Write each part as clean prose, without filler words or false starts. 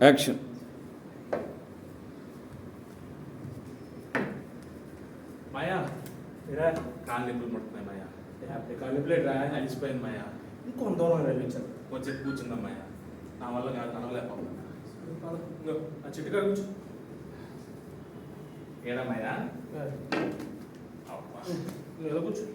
Action. మాయా ఇరా కాళ్ళు నొప్పులు పడుతున్నాయి మాయా. కాళ్ళు నొప్పులు రా అలిసిపోయింది మాయా. ఇంకొంత దూరం వెళ్ళించారు కొంచెం కూర్చుందాం మాయా. నా వల్ల కాదు నడవలేకపోతున్నా. ఆ చెట్టు కాడ కూర్చో. ఏడా మాయా ఎలా కూర్చో.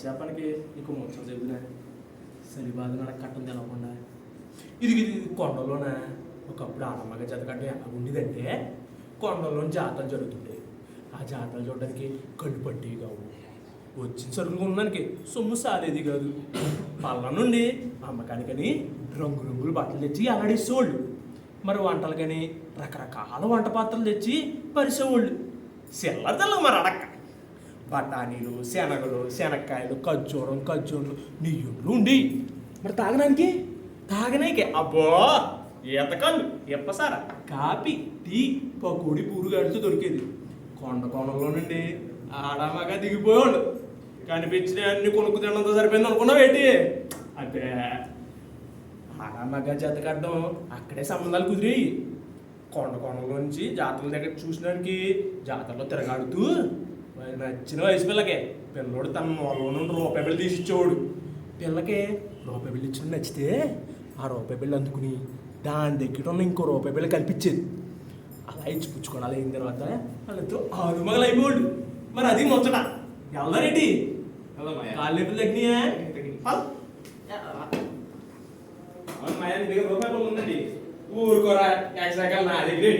చెప్పడానికి నీకు మొత్తం చెబుతున్నా సరి బాధ నడక కట్టం తెలవకుండా ఇది కొండలోన ఒకప్పుడు ఆడమ్మగా జతకట్ట ఎలా ఉండేదంటే కొండల్లో జాతరలు జరుగుతుంటాయి. ఆ జాతరలు చూడడానికి కళ్ళు పట్టి కావు, వచ్చిన సరుకులు కొనడానికి సొమ్ము సారేది కాదు. పళ్ళ నుండి అమ్మకానికని రంగురంగులు బట్టలు తెచ్చి అలాడేసేవాళ్ళు. మరి వంటలు కానీ రకరకాల వంట పాత్రలు తెచ్చి పరిసేవాళ్ళు. సిల్లర తెల్లగా మరి అడక్క బఠానీలు, శనగలు, శనక్కాయలు, ఖర్జూరలు, నెయ్యుండ్లు ఉండి మరి తాగనాకే అబ్బో ఈతకళ్ళు, ఎప్పసార, కాపీ, టీ, పకోడి, పూరుగాడితో దొరికేది. కొండలో నుండి ఆడమగా దిగిపోయేవాళ్ళు. కనిపించిన అన్ని కొనుక్కు తినడంతో సరిపోయింది అనుకున్నావు ఏంటి? అదే ఆడమగా జత కట్టడం అక్కడే సంబంధాలు కుదిరాయి. కొండలో నుంచి జాతరల దగ్గర చూసినానికి జాతరలో తిరగాడుతూ నచ్చిన వయసు పిల్లోడు తన మూలలో నుండి రూపాయి బిళ్ళ తీసి ఇచ్చేవాడు. పిల్లకి రూపాయి బిళ్ళ ఇచ్చిన నచ్చితే ఆ రూపాయి బిళ్ళ అందుకుని దాని దగ్గర ఉన్న ఇంకో రూపాయి బిళ్ళ కల్పించేది. అలా ఇచ్చిపుచ్చుకోవడాలు అయిన తర్వాత వాళ్ళిద్దరూ ఆరుమగలు అయిపోయాడు. మరి అది ముచ్చట వెళ్దారేంటి? కాళ్ళు ఎప్పుడు తగ్గినాయా? రూపాయి బిళ్ళ ఉందండి ఊరుకోరా. ఎక్స్ట్రా నా దగ్గర